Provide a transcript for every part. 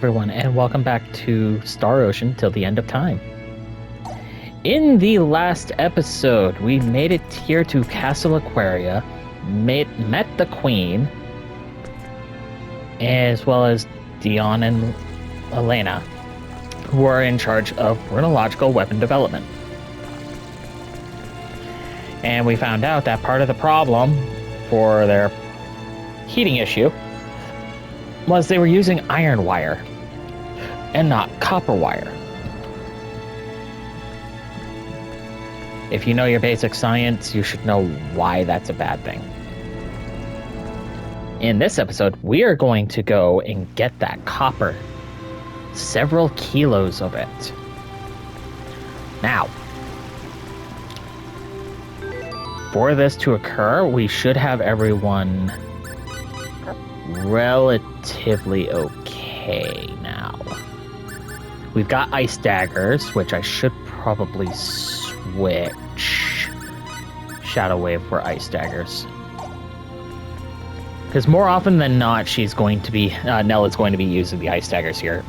Everyone, and welcome back to Star Ocean Till the End of Time. In the last episode, we made it here to Castle Aquaria, met the Queen, as well as Dion and Elena, who are in charge of runological weapon development. And we found out that part of the problem for their heating issue was they were using iron wire and not copper wire. If you know your basic science, you should know why that's a bad thing. In this episode, we are going to go and get that copper. Several kilos of it. Now, for this to occur, we should have everyone relatively okay now. We've got ice daggers, which I should probably switch. Shadow Wave for ice daggers. Because more often than not, she's going to be, Nell is going to be using the ice daggers here.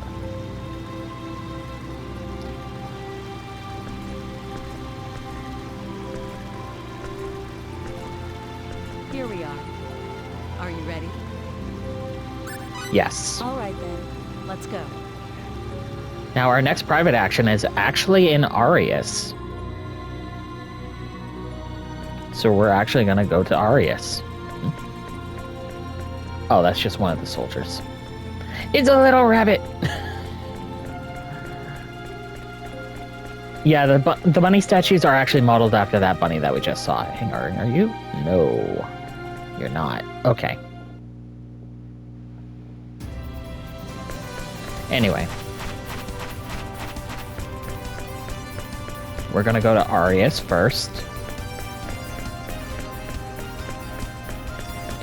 Here we are. Are you ready? Yes. All right then, let's go. Now, our next private action is actually in Arius. So we're actually going to go to Arius. Oh, that's just one of the soldiers. It's a little rabbit! Yeah, the bunny statues are actually modeled after that bunny that we just saw. Hang on, are you? No, you're not. Okay. Anyway. We're gonna go to Arius first.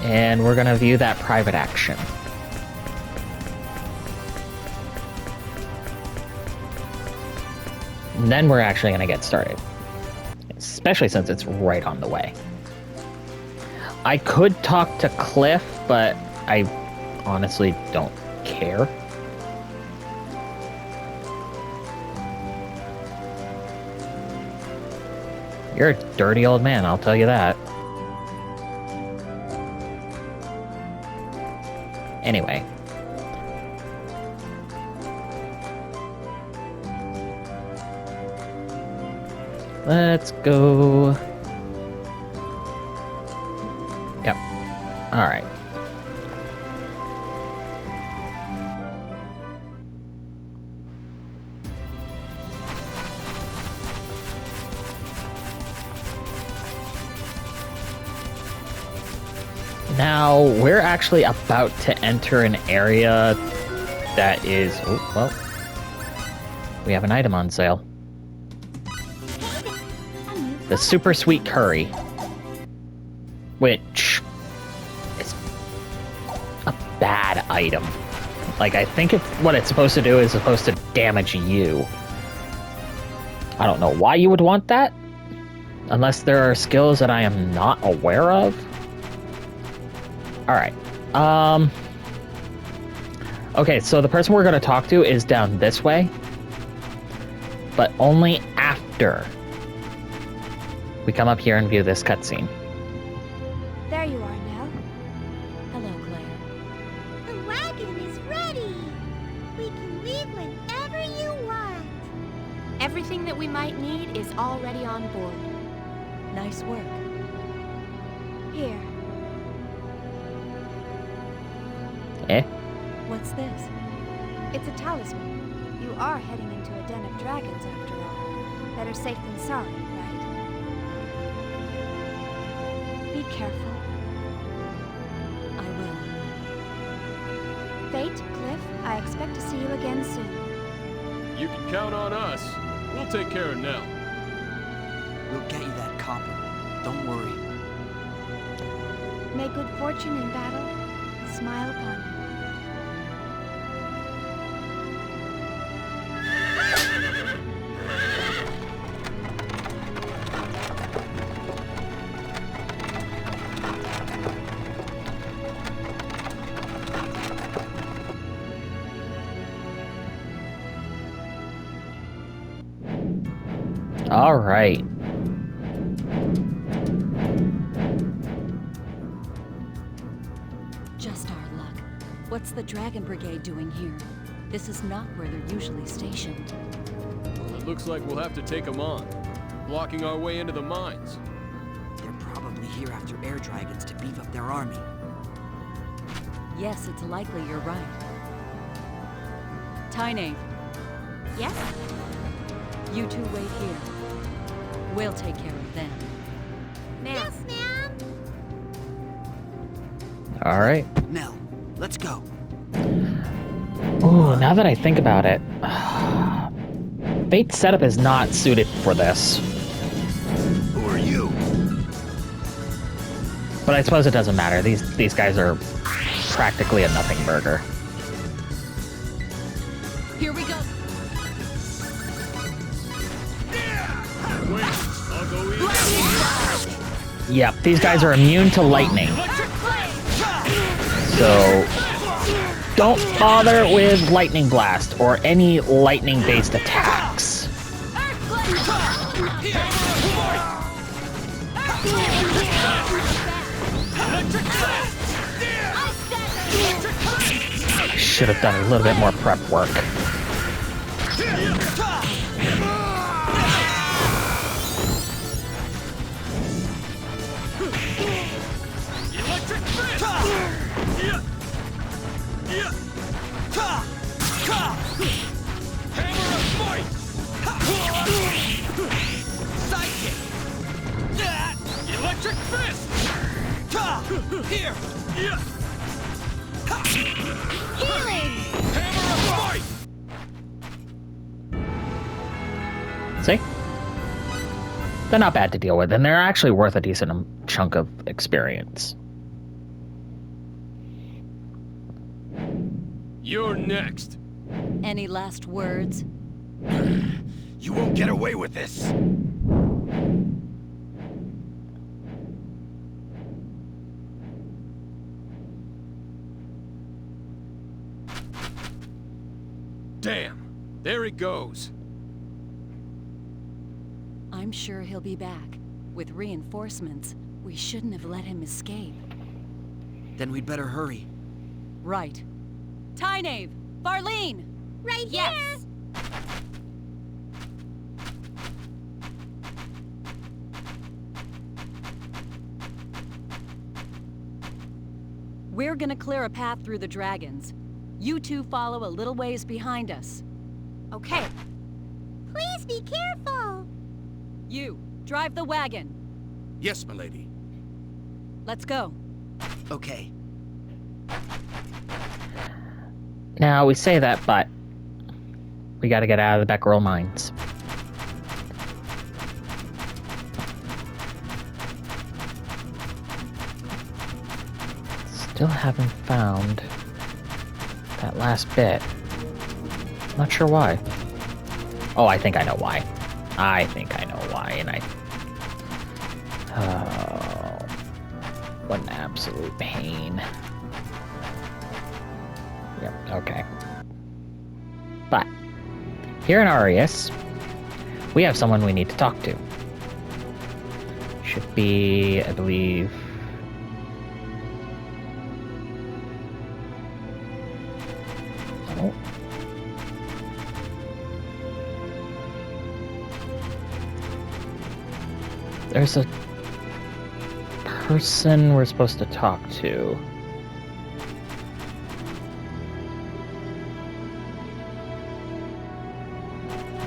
And we're gonna view that private action. And then we're actually gonna get started. Especially since it's right on the way. I could talk to Cliff, but I honestly don't care. You're a dirty old man, I'll tell you that. Anyway. Let's go. Yep. Alright. Now, we're actually about to enter an area that is... Oh, well, we have an item on sale. The Super Sweet Curry. Which is a bad item. Like, I think what it's supposed to do is supposed to damage you. I don't know why you would want that. Unless there are skills that I am not aware of. Alright. Okay, so the person we're going to talk to is down this way. But only after we come up here and view this cutscene. There you are, Nell. Hello, Claire. The wagon is ready. We can leave whenever you want. Everything that we might need is already on board. Nice work. Here. Eh? What's this? It's a talisman. You are heading into a den of dragons, after all. Better safe than sorry, right? Be careful. I will. Fate, Cliff, I expect to see you again soon. You can count on us. We'll take care of Nell. We'll get you that copper. Don't worry. May good fortune in battle smile upon you. All right. Just our luck. What's the Dragon Brigade doing here? This is not where they're usually stationed. Well, it looks like we'll have to take them on. Blocking our way into the mines. They're probably here after air dragons to beef up their army. Yes, it's likely you're right. Tyne, Yes? you two wait here. We'll take care of them. Ma'am. Yes, ma'am. All right. Nell, let's go. Ooh, now that I think about it, Fate's setup is not suited for this. Who are you? But I suppose it doesn't matter. These guys are practically a nothing burger. Here we go. Wait, I'll go easy. Yep, these guys are immune to lightning. So don't bother with Lightning Blast or any lightning-based attacks. Should have done a little bit more prep work. Electric fist! Hammer of might! Sidekick! Electric fist! Here! Hammer of might! See? They're not bad to deal with, and they're actually worth a decent chunk of experience. You're next. Any last words? You won't get away with this! Damn, there he goes. I'm sure he'll be back. With reinforcements, we shouldn't have let him escape. Then we'd better hurry. Right. Tyne! Farlene! Right Yes. here. We're gonna clear a path through the dragons. You two follow a little ways behind us. Okay. Please be careful. You, drive the wagon. Yes, milady. Let's go. Okay. Now, we say that, but we gotta get out of the Becquerel mines. Still haven't found that last bit. Not sure why. Oh, I think I know why. I think I know why, and oh, what an absolute pain. Yep, okay. But, here in Arius, we have someone we need to talk to. Should be, I believe... Oh. There's a person we're supposed to talk to.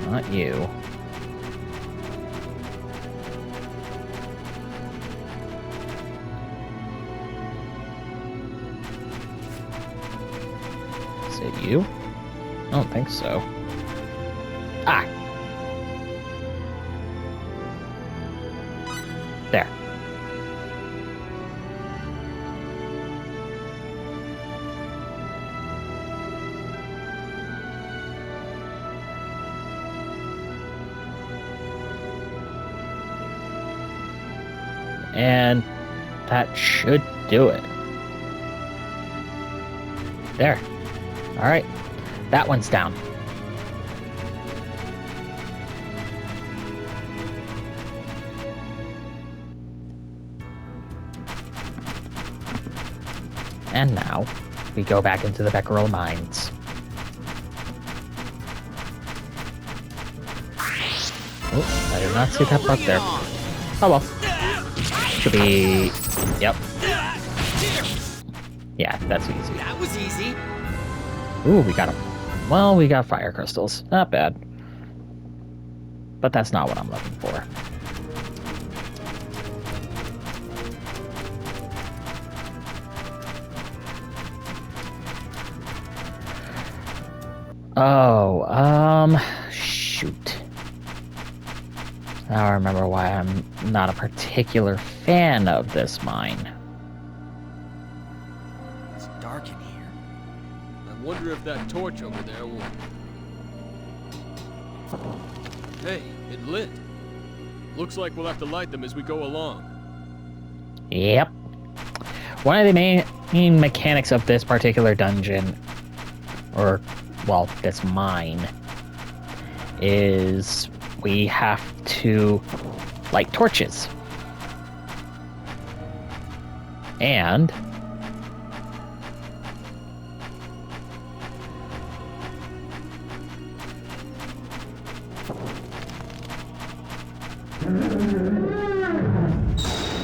Not you. Is it you? I don't think so. Ah! There. And that should do it. There. Alright. That one's down. And now, we go back into the Becquerel mines. Oh, I did not see that bug there. Oh well. Should be... Yep. Yeah, that's easy. That was easy. Ooh, we got him. Well, we got fire crystals. Not bad. But that's not what I'm looking for. Oh, shoot. Now I remember why I'm not a particular fan of this mine. It's dark in here. I wonder if that torch over there will... Hey, it lit. Looks like we'll have to light them as we go along. Yep. One of the main mechanics of this particular dungeon, or, well, this mine, is we have to light torches. And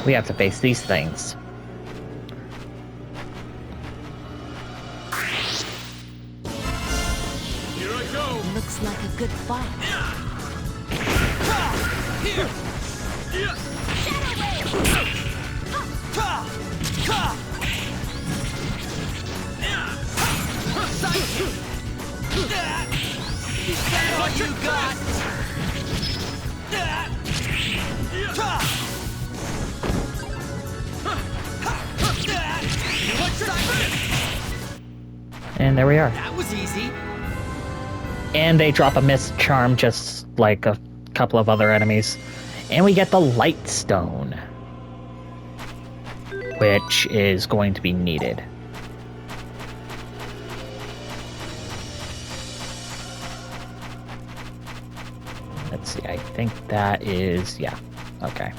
we have to face these things. Here I go! Looks like a good fight. Here! What you got? And there we are. That was easy. And they drop a mist charm just like a couple of other enemies. And we get the light stone, which is going to be needed. Let's see, I think that is, yeah, okay.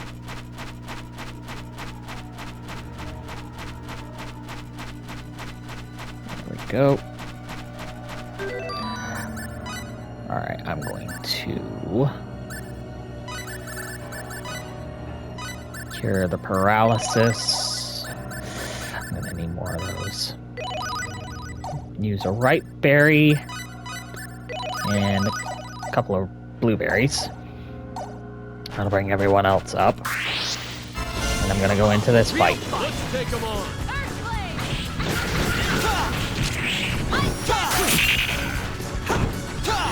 There we go. Alright, I'm going to cure the paralysis. I'm gonna need more of those. Use a ripe berry and a couple of blueberries. That'll bring everyone else up. And I'm gonna go into this fight. Let's take them on!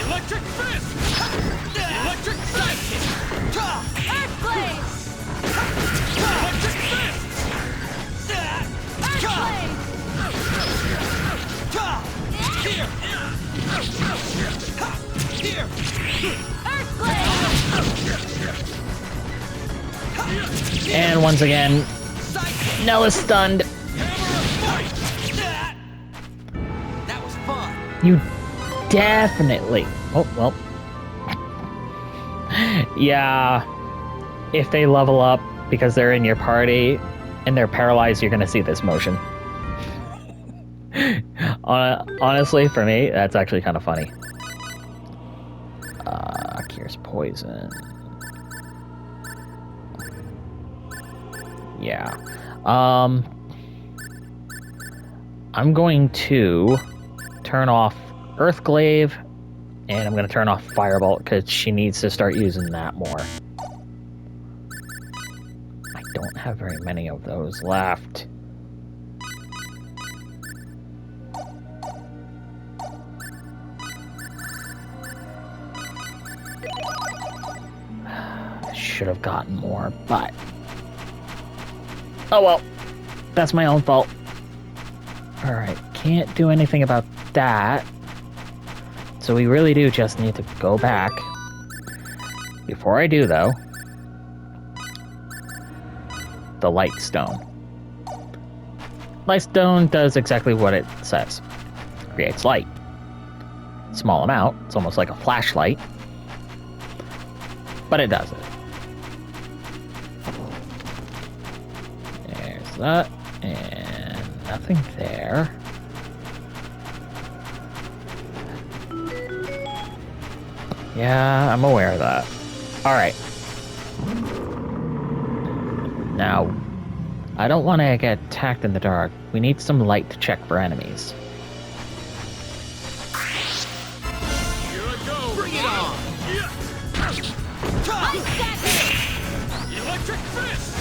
Electric fist! Electric sidekick! Earthblade! Electric fist! And once again, Nell is stunned. That was fun. You definitely... Oh, well. Yeah. If they level up because they're in your party and they're paralyzed, you're going to see this motion. Honestly, for me, that's actually kind of funny. Cures poison. Yeah. I'm going to turn off Earthglaive, and I'm going to turn off Firebolt because she needs to start using that more. I don't have very many of those left. Should have gotten more, but oh well, that's my own fault. Alright, can't do anything about that. So we really do just need to go back. Before I do, though, the light stone. Light stone does exactly what it says. Creates light. Small amount, it's almost like a flashlight. But it does it. There's that, and nothing there. Yeah, I'm aware of that. Alright. Now, I don't want to get attacked in the dark. We need some light to check for enemies. Here I go! Bring it on! Electric fist!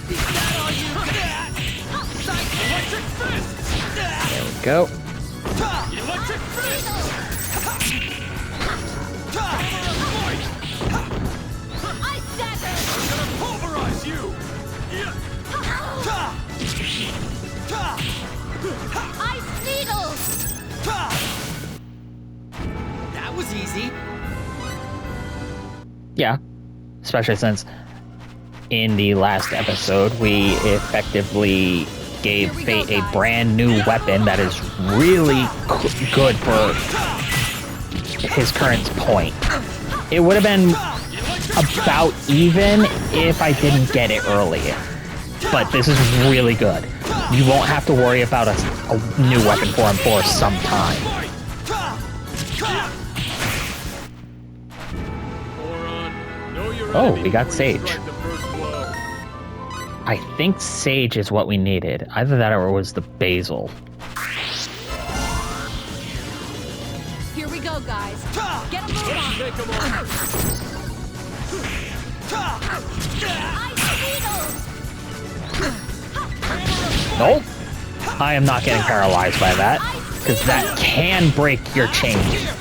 Is that all you got? Electric fist! There we go. Electric fist! I'm gonna pulverize you! Ice needles! That was easy. Yeah. Especially since in the last episode, we effectively gave Here we Fate go, a guys. brand new weapon that is really good for his current point. It would have been about even if I didn't get it earlier. But this is really good. You won't have to worry about a new weapon for him for some time. Moron, know your Oh, enemy we got before you Sage. strike the first blow. I think Sage is what we needed. Either that or it was the Basil. Here we go, guys. Get a move Let's on. make 'em all. Ice needles! Nope. I am not getting paralyzed by that, because that can break your chain. Needles!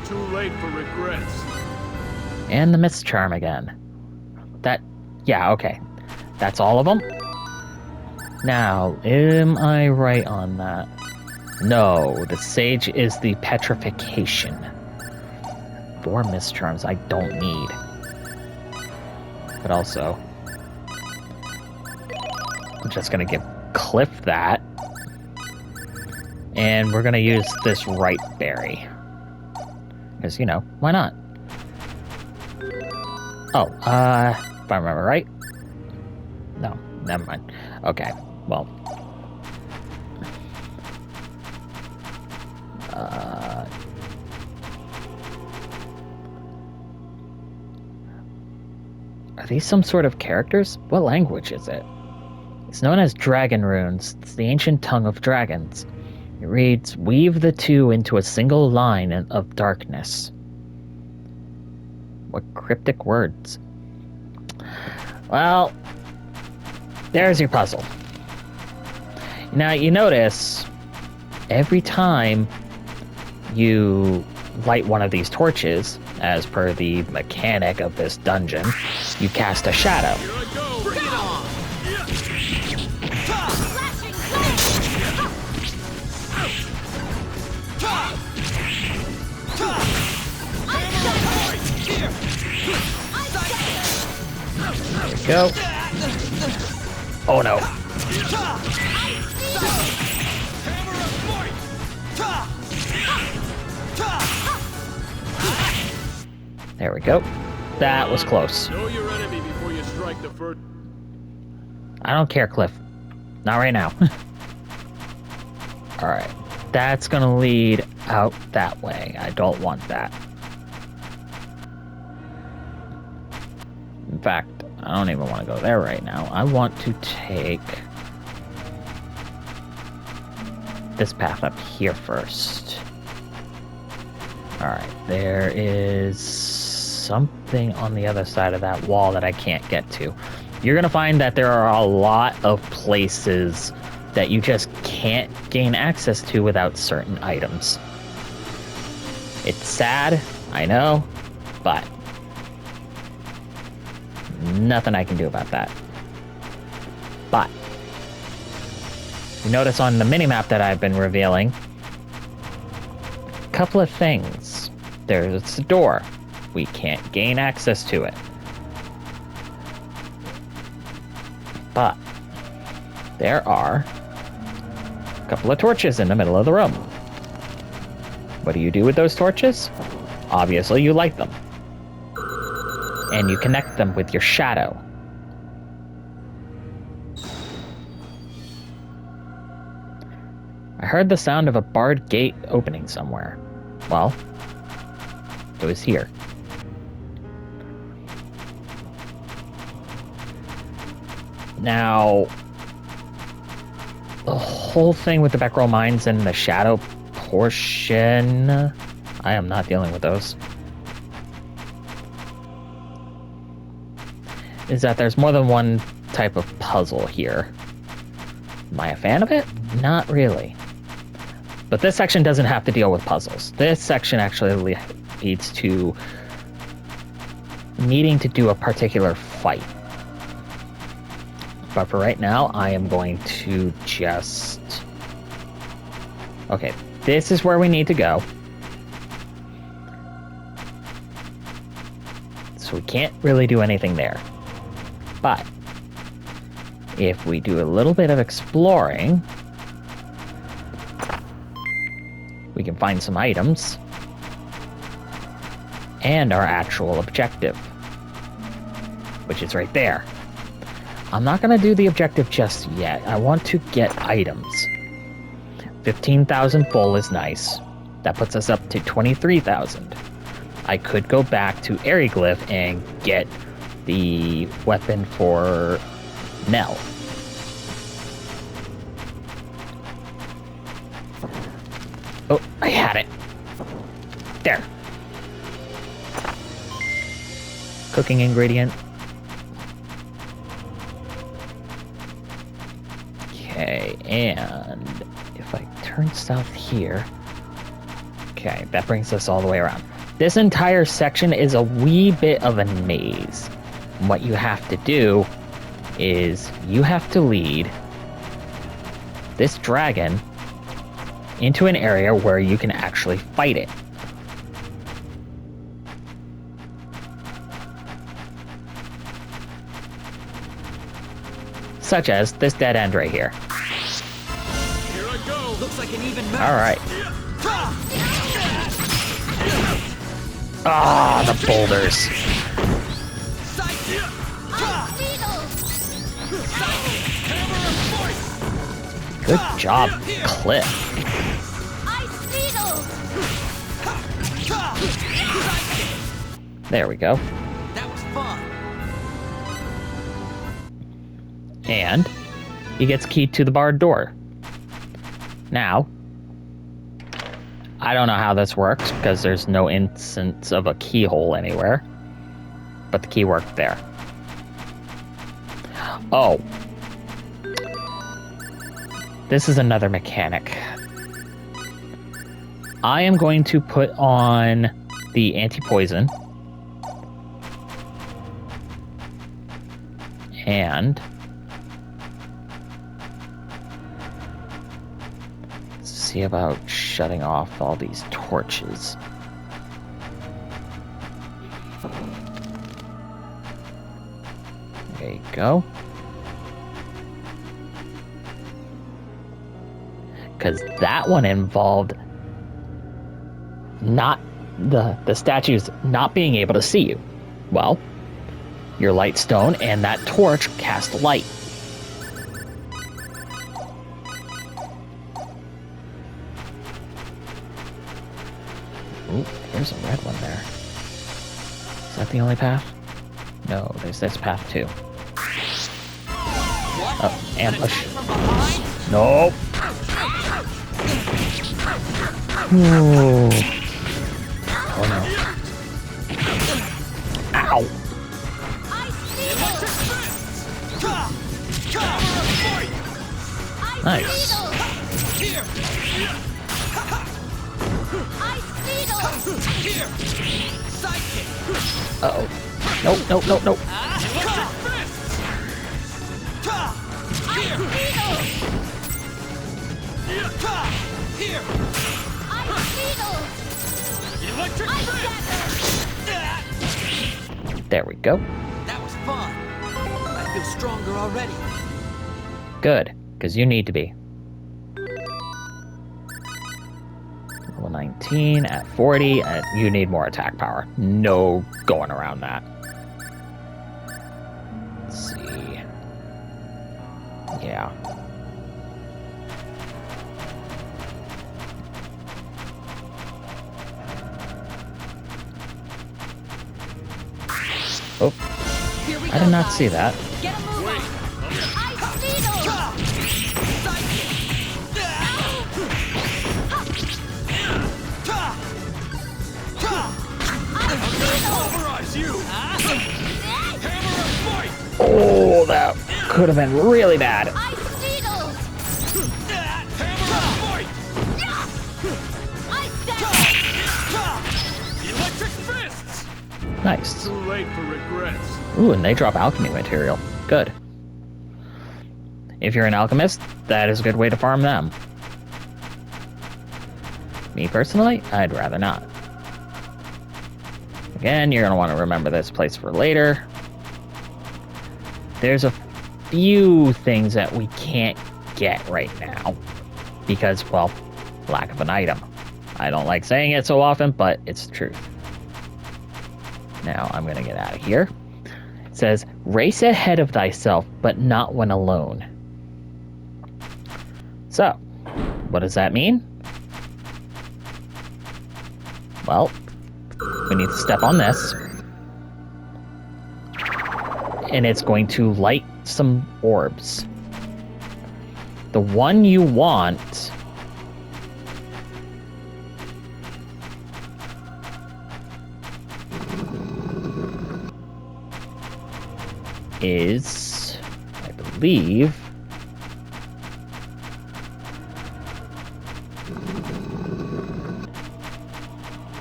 Too late for regrets. And the Mist Charm again. Yeah, okay. That's all of them? Now, am I right on that? No, the Sage is the Petrification. 4 Mist Charms I don't need. But also, I'm just gonna give Cliff that. And we're gonna use this Right Berry. Because, you know, why not? Oh, if I remember right. No, never mind. Okay, well. Are these some sort of characters? What language is it? It's known as Dragon Runes. It's the ancient tongue of dragons. It reads, "Weave the two into a single line of darkness." What cryptic words? Well, there's your puzzle. Now, you notice, every time you light one of these torches, as per the mechanic of this dungeon, you cast a shadow. Here I go! Bring it on! Flashing flame! There we go. Oh no. There we go. That was close. Know your enemy before you strike the first. I don't care, Cliff. Not right now. Alright. That's gonna lead out that way. I don't want that. In fact, I don't even want to go there right now. I want to take this path up here first. Alright, there is something on the other side of that wall that I can't get to. You're going to find that there are a lot of places that you just can't gain access to without certain items. It's sad, I know, but nothing I can do about that. But you notice on the minimap that I've been revealing, a couple of things. There's a door. We can't gain access to it. But there are a couple of torches in the middle of the room. What do you do with those torches? Obviously, you light them. And you connect them with your shadow. I heard the sound of a barred gate opening somewhere. Well, it was here. Now, the whole thing with the Becquerel mines and the shadow portion, I am not dealing with those. Is that there's more than one type of puzzle here. Am I a fan of it? Not really. But this section doesn't have to deal with puzzles. This section actually leads to needing to do a particular fight. But for right now, I am going to just... Okay, this is where we need to go. So we can't really do anything there. But if we do a little bit of exploring, we can find some items and our actual objective, which is right there. I'm not going to do the objective just yet. I want to get items. 15,000 full is nice. That puts us up to 23,000. I could go back to Ariglyph and get the weapon for Nell. Oh, I had it. There. Cooking ingredient. Okay, and if I turn south here... Okay, that brings us all the way around. This entire section is a wee bit of a maze. What you have to do is you have to lead this dragon into an area where you can actually fight it. Such as this dead end right here. Here I go. Looks like an even match. All right. Ah, the boulders. Good job, Cliff. There we go. That was fun. And he gets keyed to the barred door. Now, I don't know how this works because there's no instance of a keyhole anywhere. But the key worked there. Oh. This is another mechanic. I am going to put on the anti-poison. And see about shutting off all these torches. There you go. Because that one involved not the statues not being able to see you. Well, your light stone and that torch cast light. Ooh, there's a red one there. Is that the only path? No, there's this path too. Oh, ambush. Nope. Ooh. Oh no. Ow. Nice. Uh-oh. Nope, nope, nope, nope. There we go. That was fun. I feel stronger already. Good, because you need to be. Level 19 at 40, and you need more attack power. No going around that. Let's see. Yeah. Oh, Here we I go, did not guys. see that. Get a move Wait, on. Ice Beetle! pulverize you! Hammer and fight! Oh, that could have been really bad. Ice Beetle! Hammer and fight! Ice Dash! Electric fists! Nice. Too late for regrets. Ooh, and they drop alchemy material. Good. If you're an alchemist, that is a good way to farm them. Me personally, I'd rather not. Again, you're going to want to remember this place for later. There's a few things that we can't get right now because, well, lack of an item. I don't like saying it so often, but it's the truth. Now, I'm going to get out of here. It says, race ahead of thyself, but not when alone. So, what does that mean? Well, we need to step on this. And it's going to light some orbs. The one you want is, I believe,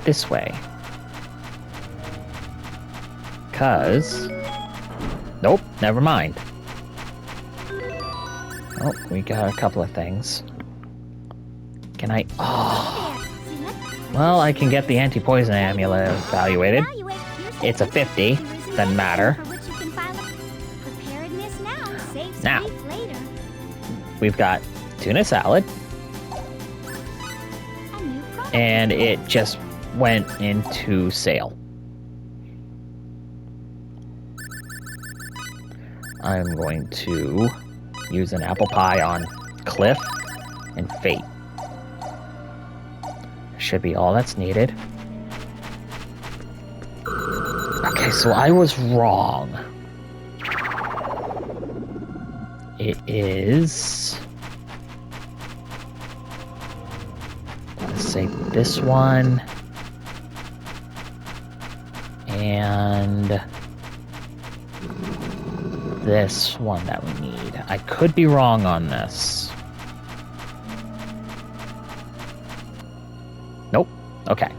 this way. Because... Nope, never mind. Oh, we got a couple of things. Can I... Oh. Well, I can get the anti-poison amulet evaluated. It's a 50. Doesn't matter. Now, we've got tuna salad. And it just went into sale. I'm going to use an apple pie on Cliff and Fate. Should be all that's needed. Okay, so I was wrong. It is... let's say this one. And... this one that we need. I could be wrong on this. Nope. Okay.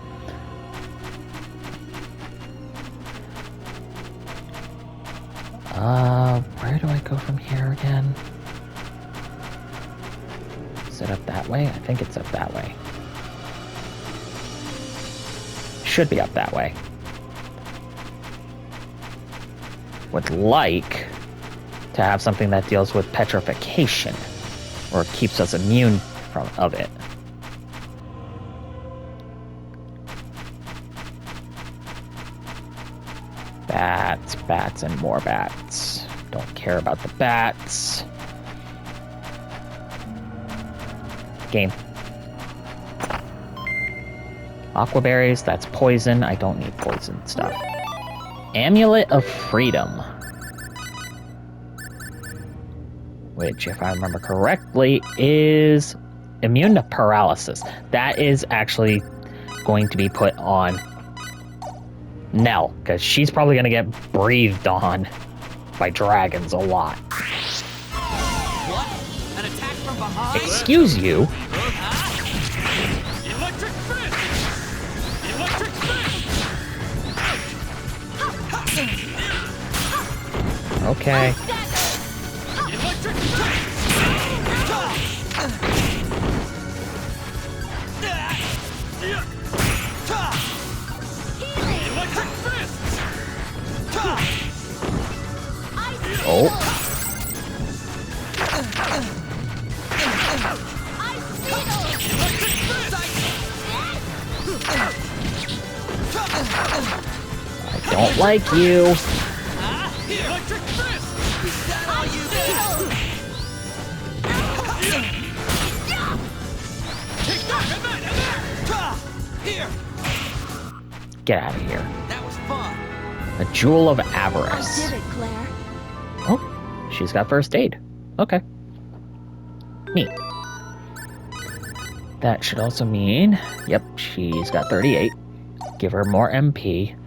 Where do I go from here again? Is it up that way? I think it's up that way. Should be up that way. Would like to have something that deals with petrification, or keeps us immune of it. Bats, bats, and more bats. Don't care about the bats. Game. Aquaberries, that's poison. I don't need poison stuff. Amulet of Freedom. Which, if I remember correctly, is immune to paralysis. That is actually going to be put on Nell, because she's probably going to get breathed on by dragons a lot. What? An attack from behind? Excuse you? Electric fist! Electric fist! Okay. Electric fist! Electric fists! Oh. don't like you. Electric fist! Is that all you Take that! Here! Get out of here. That was fun. A Jewel of I Avarice. did it, Claire. Oh, she's got first aid. Okay. Neat. That should also mean, yep, she's got 38. Give her more MP.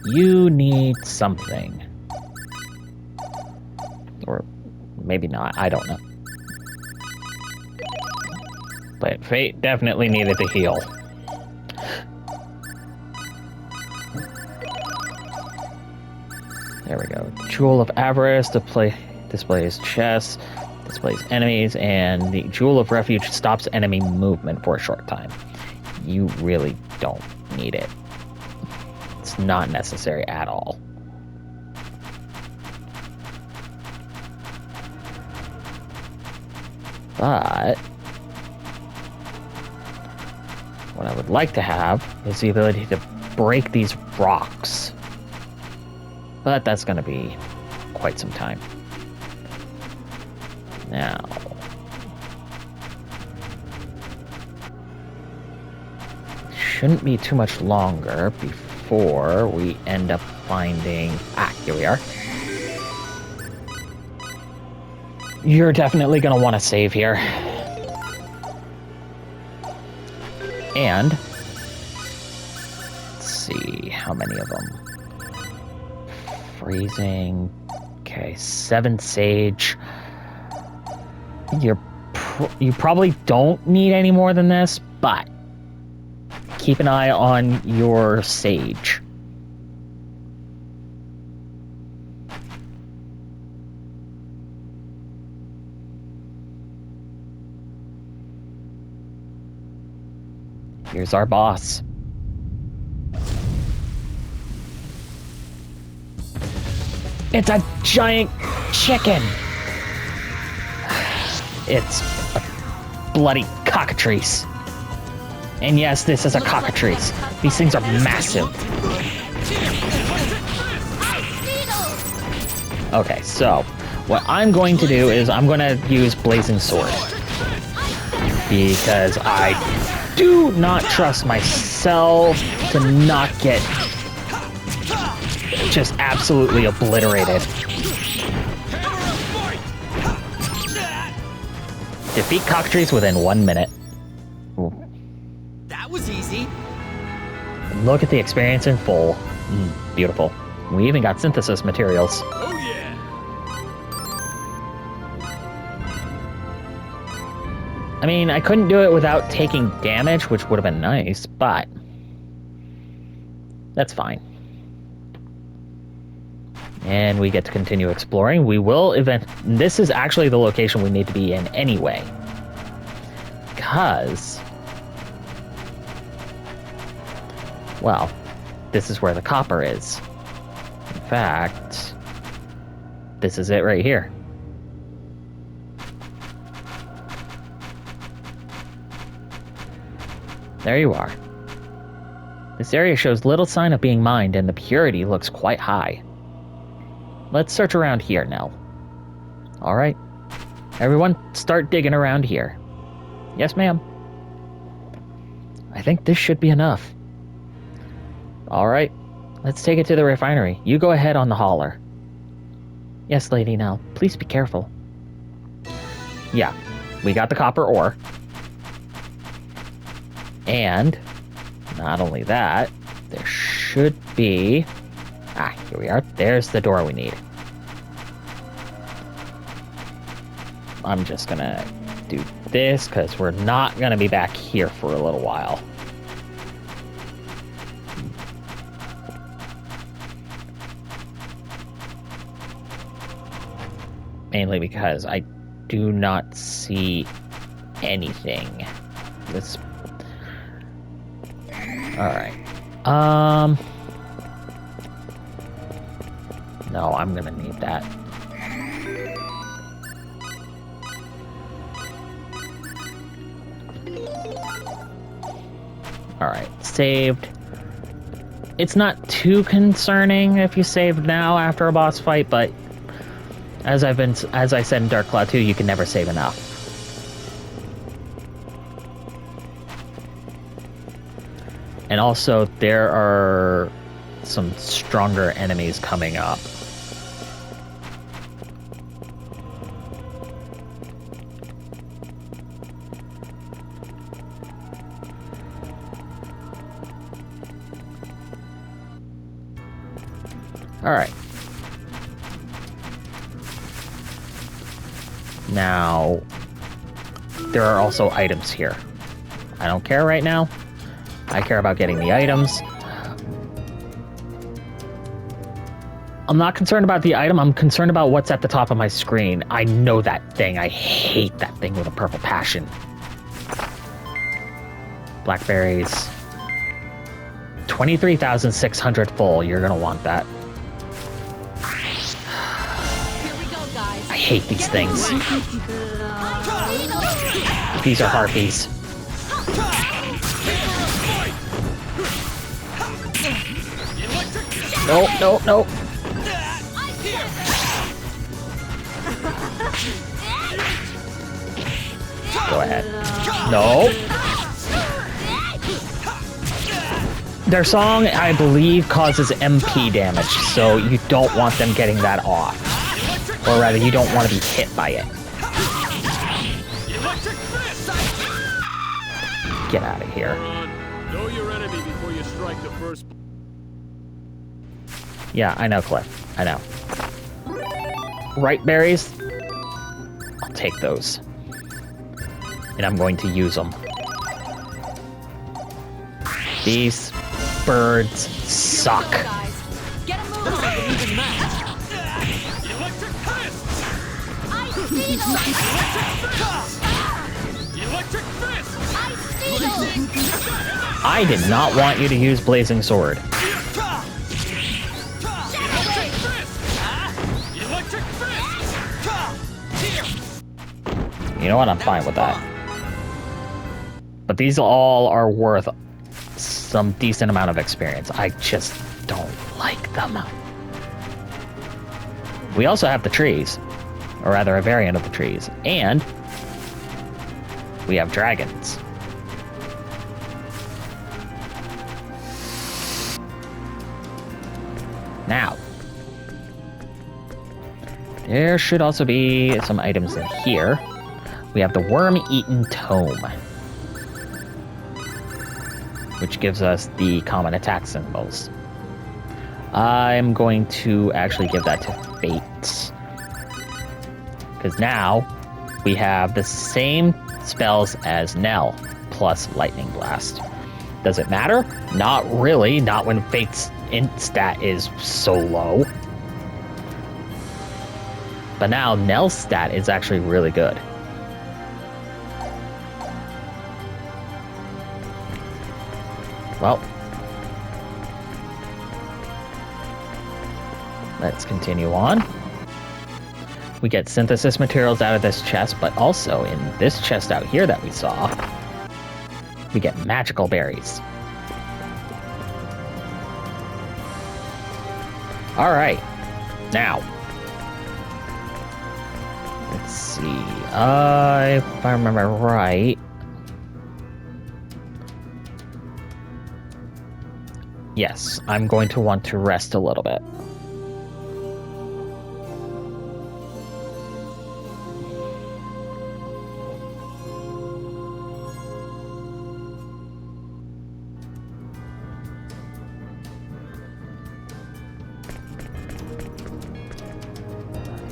You need something. Or maybe not, I don't know. But Fate definitely needed to heal. There we go. Jewel of Avarice displays chests, displays enemies, and the Jewel of Refuge stops enemy movement for a short time. You really don't need it. It's not necessary at all. But what I would like to have is the ability to break these rocks. But that's going to be quite some time. Now, shouldn't be too much longer before we end up finding... Ah, here we are. You're definitely going to want to save here. And let's see, how many of them? Freezing. Okay, 7 sage. You probably don't need any more than this, but keep an eye on your sage. Here's our boss. It's a giant chicken. It's a bloody cockatrice. And yes, this is a cockatrice. These things are massive. Okay, so what I'm going to do is I'm going to use Blazing Sword. Because I do not trust myself to not get just absolutely obliterated. Defeat cockatrice within 1 minute. Ooh. That was easy. Look at the experience in full. Beautiful. We even got synthesis materials. Oh yeah! I mean, I couldn't do it without taking damage, which would have been nice, but that's fine. And we get to continue exploring. We will this is actually the location we need to be in anyway. Because, well, this is where the copper is. In fact, this is it right here. There you are. This area shows little sign of being mined, and the purity looks quite high. Let's search around here now. Alright. Everyone, start digging around here. Yes, ma'am. I think this should be enough. Alright. Let's take it to the refinery. You go ahead on the hauler. Yes, Lady Nell. Please be careful. Yeah. We got the copper ore. And not only that, there should be... Ah, here we are. There's the door we need. I'm just gonna do this because we're not gonna be back here for a little while. Mainly because I do not see anything. This. Alright. No, I'm gonna need that. Alright, saved. It's not too concerning if you save now after a boss fight, but as I said in Dark Cloud 2, you can never save enough. And also, there are some stronger enemies coming up. Alright. Now, there are also items here. I don't care right now. I care about getting the items. I'm not concerned about the item. I'm concerned about what's at the top of my screen. I know that thing. I hate that thing with a purple passion. Blackberries. 23,600 full. You're gonna want that. Here we go, guys. I hate these things. These are harpies. No, no, no. Go ahead. No. Their song, I believe, causes MP damage, so you don't want them getting that off. Or rather, you don't want to be hit by it. Get out of here. Know your enemy before you strike the first. Yeah, I know, Cliff. I know. Right berries? I'll take those. And I'm going to use them. These birds suck. Guys, get a move on. Electric fist! Ice Beetle! Electric fist! Ice Beetle! I did not want you to use Blazing Sword. Electric fist! Electric fist! You know what? I'm fine with that. But these all are worth some decent amount of experience. I just don't like them. We also have the trees. Or rather, a variant of the trees. And we have dragons. Now, there should also be some items in here. We have the Worm-Eaten Tome, which gives us the common attack symbols. I'm going to actually give that to Fates. Because now we have the same spells as Nell, plus Lightning Blast. Does it matter? Not really, not when Fate's int stat is so low. But now Nell's stat is actually really good. Well, let's continue on. We get synthesis materials out of this chest, but also in this chest out here that we saw, we get magical berries. All right, now, let's see, if I remember right, yes, I'm going to want to rest a little bit.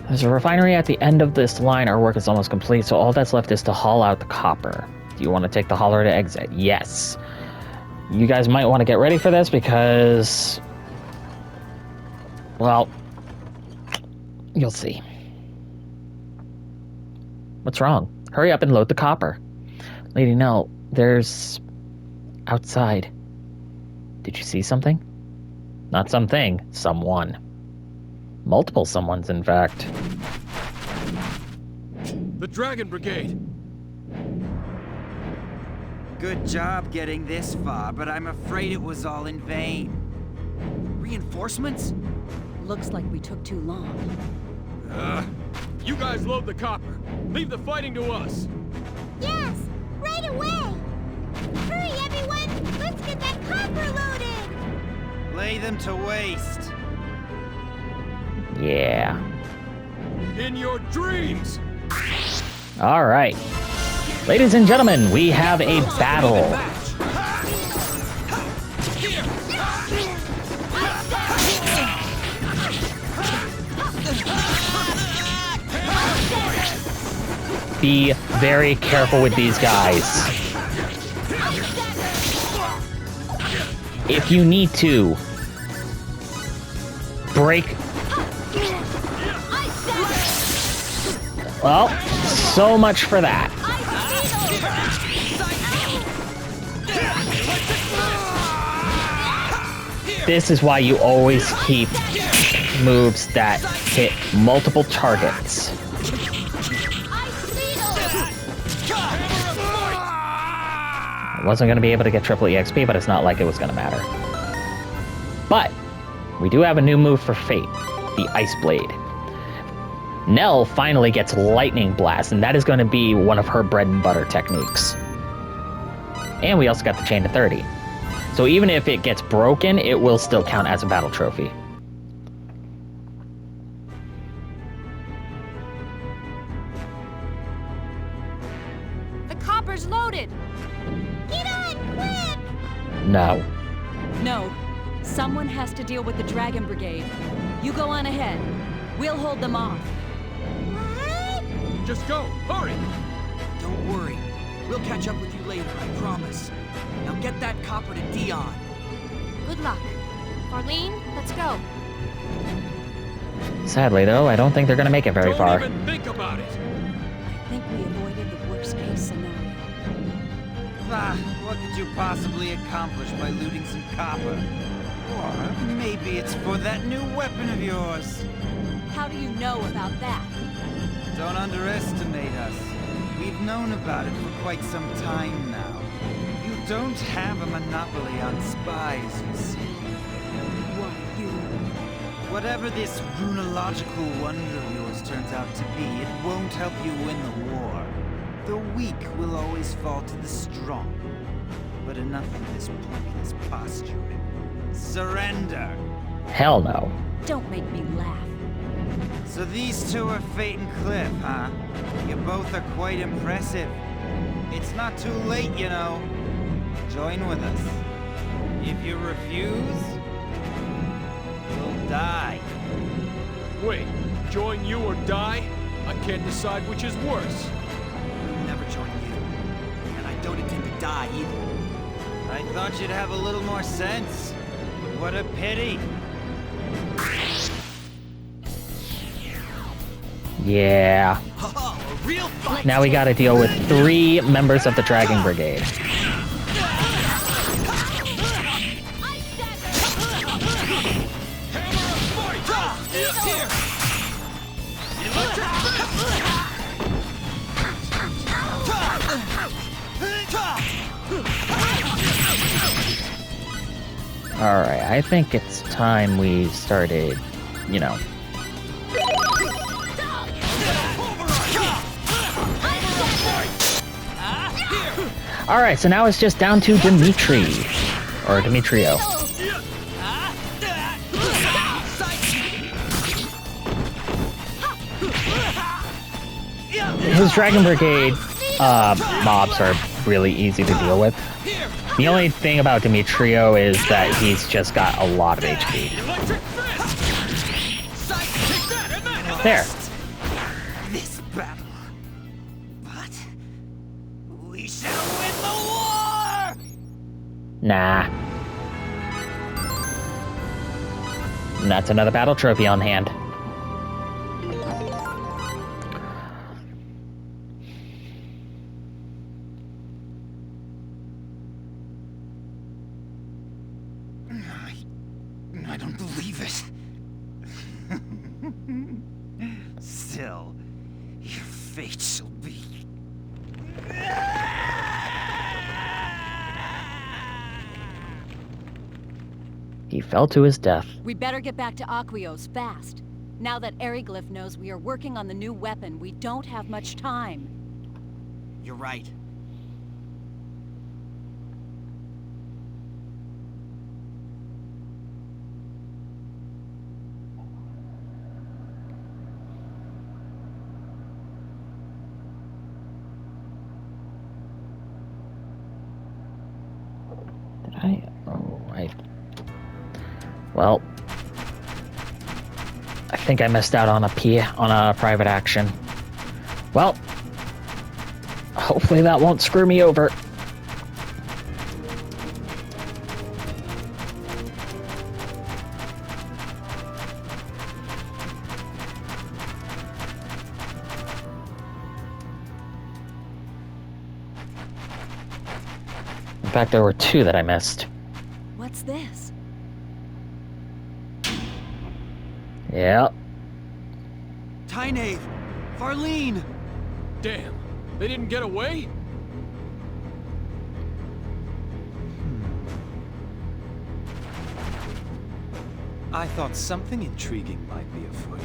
There's a refinery at the end of this line. Our work is almost complete, so all that's left is to haul out the copper. Do you want to take the hauler to exit? Yes. You guys might want to get ready for this because, well, you'll see. What's wrong? Hurry up and load the copper. Lady Nell, there's outside. Did you see something? Not something, someone. Multiple someones, in fact. The Dragon Brigade! Good job getting this far, but I'm afraid it was all in vain. Reinforcements? Looks like we took too long. You guys load the copper. Leave the fighting to us. Yes! Right away! Hurry, everyone! Let's get that copper loaded! Lay them to waste. Yeah. In your dreams! All right. Ladies and gentlemen, we have a battle. Be very careful with these guys. If you need to, break. Well, so much for that. This is why you always keep moves that hit multiple targets. I wasn't going to be able to get triple EXP, but it's not like it was going to matter. But we do have a new move for Fate, the Ice Blade. Nell finally gets Lightning Blast, and that is going to be one of her bread and butter techniques. And we also got the Chain to 30. So even if it gets broken, it will still count as a battle trophy. The copper's loaded! Get on, quick! No. No. Someone has to deal with the Dragon Brigade. You go on ahead. We'll hold them off. What? Just go! Hurry! Don't worry. We'll catch up with you later, I promise. Now get that copper to Dion. Good luck. Marlene, let's go. Sadly, though, I don't think they're going to make it very far. Don't even think about it! I think we avoided the worst-case scenario. Ah, what could you possibly accomplish by looting some copper? Or maybe it's for that new weapon of yours. How do you know about that? Don't underestimate us. We've known about it for quite some time now. You don't have a monopoly on spies, you see. Why, you... Whatever this runological wonder of yours turns out to be, it won't help you win the war. The weak will always fall to the strong. But enough of this pointless posturing. Surrender! Hell no. Don't make me laugh. So these two are Fate and Cliff, huh? You both are quite impressive. It's not too late, you know. Join with us. If you refuse, you'll die. Wait, join you or die? I can't decide which is worse. I'll never join you. And I don't intend to die either. I thought you'd have a little more sense. What a pity. Yeah. A real fight. Now we gotta deal with 3 members of the Dragon Brigade. Alright, I think it's time we started, you know. Alright, so now it's just down to Dimitri. Or Demetrio. His Dragon Brigade mobs are really easy to deal with. The only thing about Demetrio is that he's just got a lot of HP. There. This battle. But we shall win the war! Nah. And that's another battle trophy on hand. I don't believe it. Still, your fate shall be. He fell to his death. We better get back to Aquios fast. Now that Eriglyph knows we are working on the new weapon, we don't have much time. You're right. Well, I think I missed out on a private action. Well, hopefully that won't screw me over. In fact, there were two that I missed. What's this? Yep. Tynaeve! Farlene! Damn, they didn't get away? I thought something intriguing might be afoot.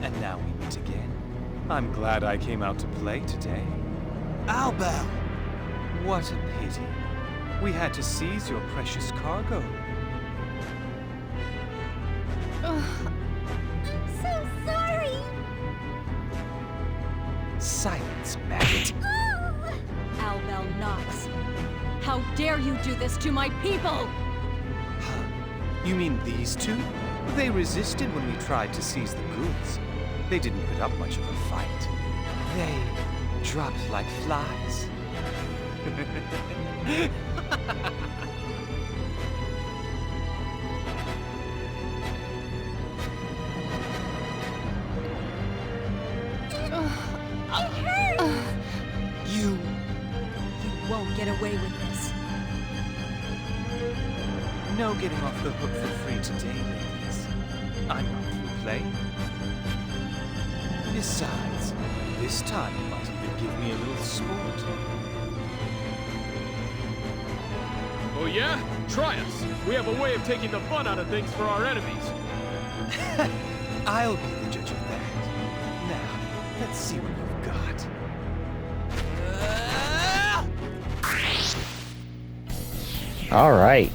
And now we meet again. I'm glad I came out to play today. Albel! What a pity. We had to seize your precious cargo. So sorry! Silence, maggot. Albel Nox. How dare you do this to my people? Huh? You mean these two? They resisted when we tried to seize the goods. They didn't put up much of a fight. They dropped like flies. You won't get away with this. No getting off the hook for free today, ladies. I'm not through playing. Besides, this time you might even give me a little sport. Oh yeah? Try us. We have a way of taking the fun out of things for our enemies. I'll be the judge of that. Now, let's see what you've got. All right.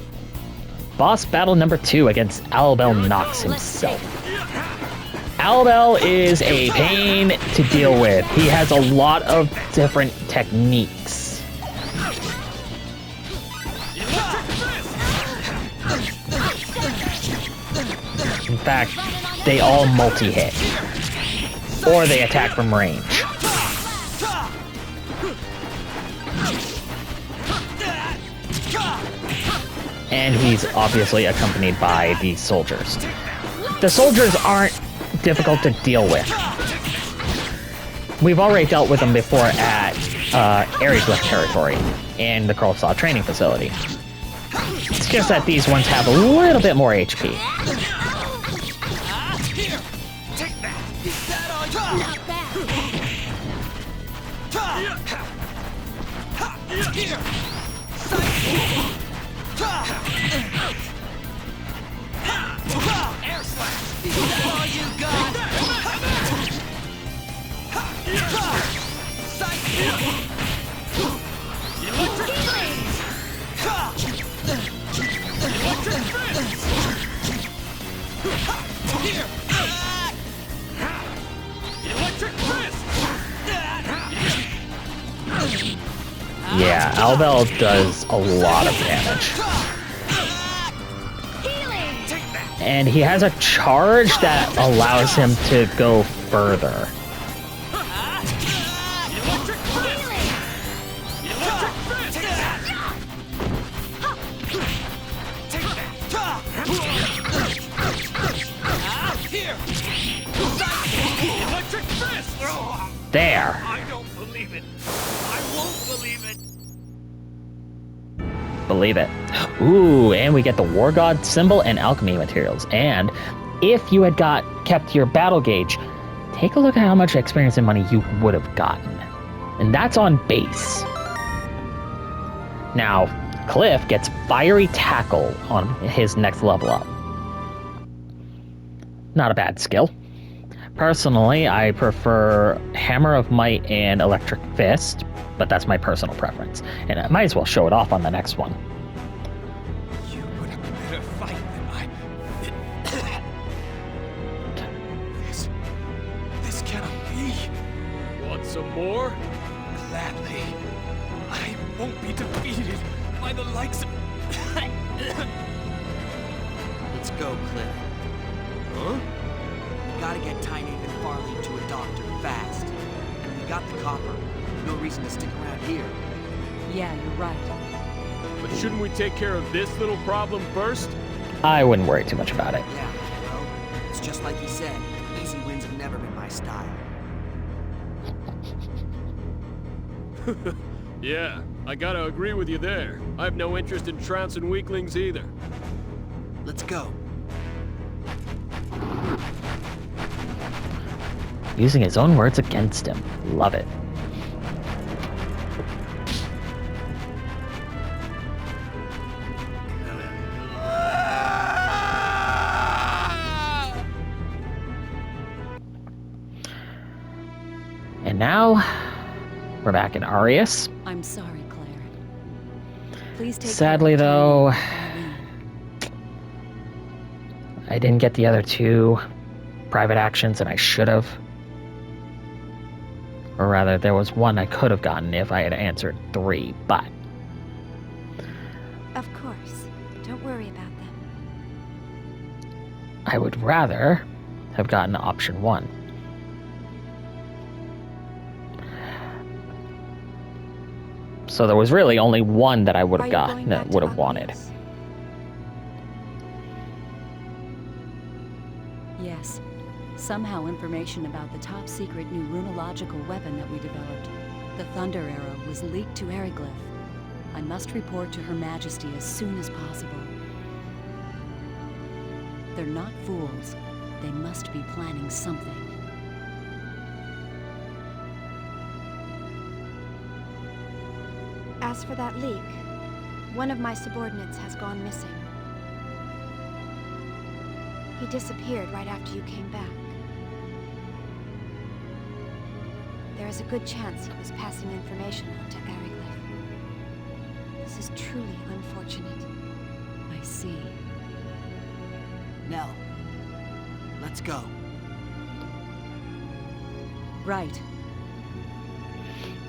Boss battle number 2 against Albel Nox himself. Albel is a pain to deal with. He has a lot of different techniques. In fact, they all multi-hit. Or they attack from range. And he's obviously accompanied by the soldiers. The soldiers aren't difficult to deal with. We've already dealt with them before at Eriglyph territory in the Krollsaw training facility. It's just that these ones have a little bit more HP. Yeah, Albel does a lot of damage. And he has a charge that allows him to go further. There. I don't believe it. I won't believe it. Believe it. Ooh, and we get the War God symbol and alchemy materials. And if you had kept your battle gauge, take a look at how much experience and money you would have gotten. And that's on base. Now, Cliff gets Fiery Tackle on his next level up. Not a bad skill. Personally, I prefer Hammer of Might and Electric Fist, but that's my personal preference. And I might as well show it off on the next one. You put up a better fight than I. This cannot be. Want some more? Gladly. I won't be defeated by the likes of. Let's go, Cliff. Huh? We gotta get Tynape and Farley to a doctor fast. And we got the copper. No reason to stick around here. Yeah, you're right. But shouldn't we take care of this little problem first? I wouldn't worry too much about it. Yeah, well, it's just like he said. Easy wins have never been my style. Yeah, I gotta agree with you there. I have no interest in trouncing weaklings either. Let's go. Using his own words against him. Love it. And now, we're back in Arius. I'm sorry, Claire. Please take Sadly, care of though, Tynape and I didn't get the other two private actions, and I should have. Or rather, there was one I could have gotten if I had answered 3, but Of course. Don't worry about them. I would rather have gotten option 1. So there was really only one that I would Are have you gotten, going that back would to have wanted. Aqueous? Yes. Somehow information about the top-secret new runological weapon that we developed, the Thunder Arrow, was leaked to Eriglyph. I must report to Her Majesty as soon as possible. They're not fools. They must be planning something. As for that leak, one of my subordinates has gone missing. He disappeared right after you came back. There is a good chance he was passing information on to Eriglyph. This is truly unfortunate. I see. Nell, let's go. Right.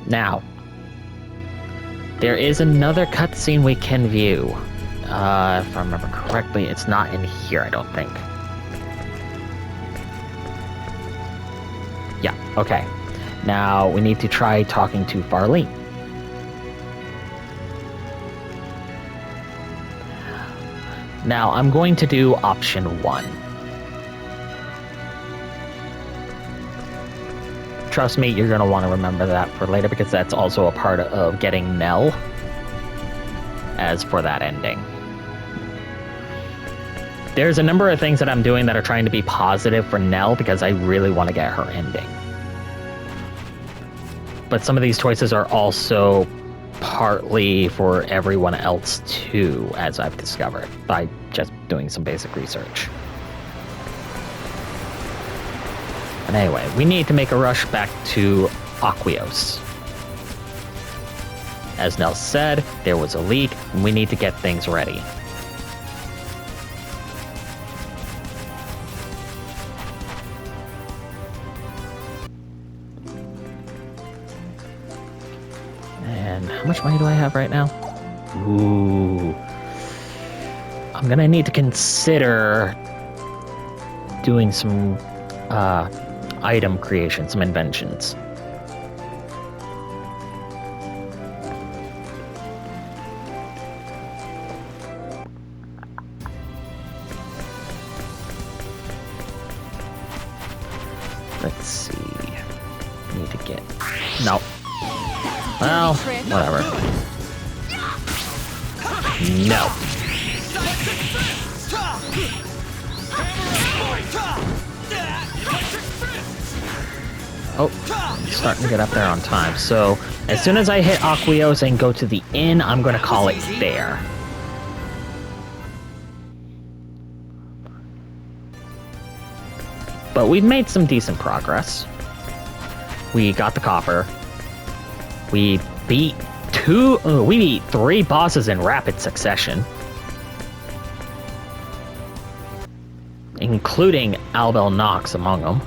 Now, there is another cutscene we can view. If I remember correctly, it's not in here, I don't think. Yeah, okay. Now, we need to try talking to Farley. Now, I'm going to do option 1. Trust me, you're going to want to remember that for later, because that's also a part of getting Nell as for that ending. There's a number of things that I'm doing that are trying to be positive for Nell, because I really want to get her ending. But some of these choices are also partly for everyone else too, as I've discovered by just doing some basic research. But anyway, we need to make a rush back to Aqueous. As Nell said, there was a leak, and we need to get things ready. And how much money do I have right now? Ooh. I'm gonna need to consider doing some item creation, some inventions. Let's see. Need to get... No. Well, whatever. No. Oh, I'm starting to get up there on time. So, as soon as I hit Aquios and go to the inn, I'm going to call it there. But we've made some decent progress. We got the copper. We beat three bosses in rapid succession. Including Albel Nox among them.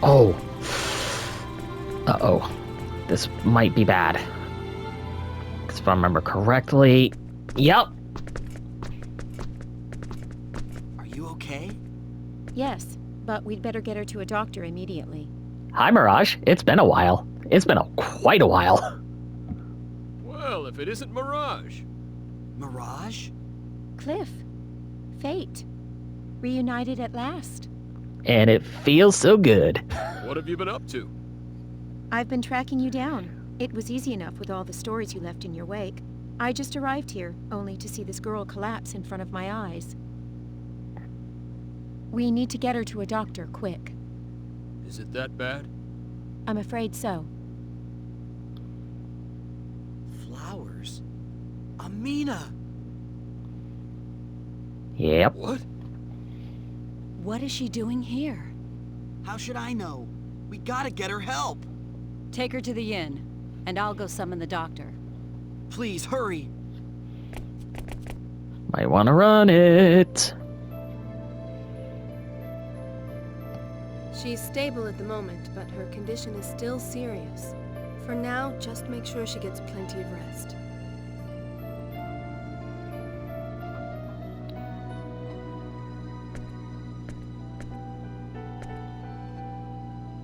Oh. Uh-oh. This might be bad. Because if I remember correctly... Yep. Are you okay? Yes, but we'd better get her to a doctor immediately. Hi, Mirage. It's been a while. It's been quite a while. Well, if it isn't Mirage. Mirage? Cliff. Fate. Reunited at last. And it feels so good. What have you been up to? I've been tracking you down. It was easy enough with all the stories you left in your wake. I just arrived here, only to see this girl collapse in front of my eyes. We need to get her to a doctor, quick. Is it that bad? I'm afraid so. Flowers? Amina! Yep. What? What is she doing here? How should I know? We gotta get her help! Take her to the inn, and I'll go summon the doctor. Please, hurry! Might want to run it. She's stable at the moment, but her condition is still serious. For now, just make sure she gets plenty of rest.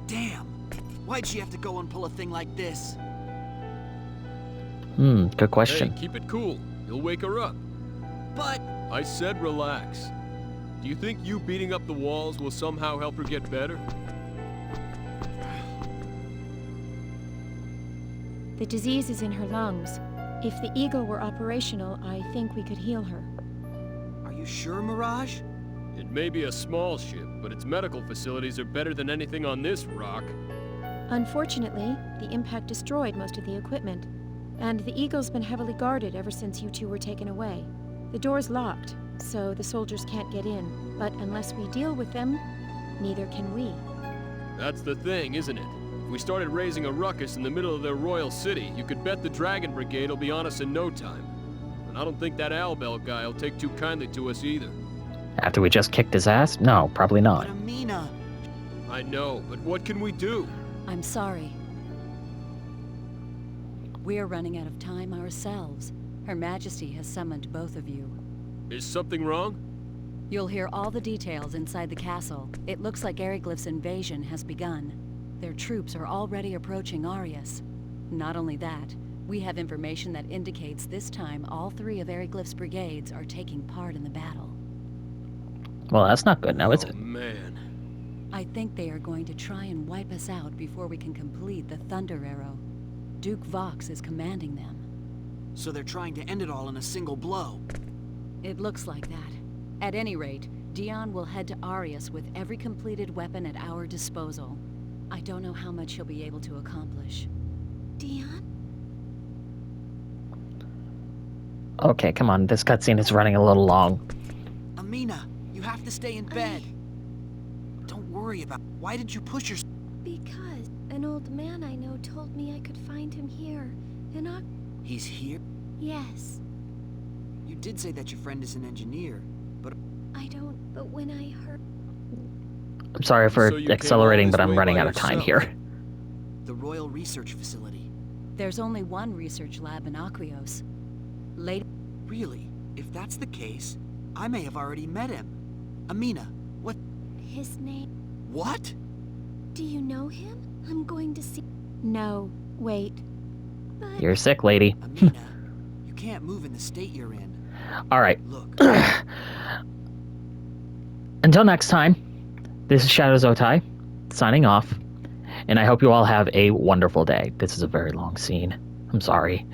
Damn! Why'd she have to go and pull a thing like this? Good question. Hey, keep it cool. You'll wake her up. But... I said relax. Do you think you beating up the walls will somehow help her get better? The disease is in her lungs. If the Eagle were operational, I think we could heal her. Are you sure, Mirage? It may be a small ship, but its medical facilities are better than anything on this rock. Unfortunately, the impact destroyed most of the equipment, and the Eagle's been heavily guarded ever since you two were taken away. The door's locked, so the soldiers can't get in, but unless we deal with them, neither can we. That's the thing, isn't it? If we started raising a ruckus in the middle of their royal city, you could bet the Dragon Brigade will be on us in no time. And I don't think that Albel guy will take too kindly to us either. After we just kicked his ass? No, probably not. But Amina... I know, but what can we do? I'm sorry. We're running out of time ourselves. Her Majesty has summoned both of you. Is something wrong? You'll hear all the details inside the castle. It looks like Eriglyph's invasion has begun. Their troops are already approaching Arius. Not only that, we have information that indicates this time all three of Eriglyph's brigades are taking part in the battle. Well, that's not good now, is it? Oh, man. I think they are going to try and wipe us out before we can complete the Thunder Arrow. Duke Vox is commanding them. So they're trying to end it all in a single blow. It looks like that. At any rate, Dion will head to Arius with every completed weapon at our disposal. I don't know how much he'll be able to accomplish. Dion? Okay, come on. This cutscene is running a little long. Amina, you have to stay in bed. Don't worry about... Why did you push yourself? Because an old man I know told me I could find him here. He's here? Yes. You did say that your friend is an engineer, but... I don't... But when I heard... I'm sorry for So you came accelerating, all but this I'm way running by out of time yourself? here. The Royal Research Facility. There's only one research lab in Aquios. Lady... Really? If that's the case, I may have already met him. Amina, what... His name... What? Do you know him? I'm going to see... No, wait. But... You're sick, lady. Amina, you can't move in the state you're in. All right. Look, Until next time, this is Shadow Zotai, signing off, and I hope you all have a wonderful day. This is a very long scene. I'm sorry.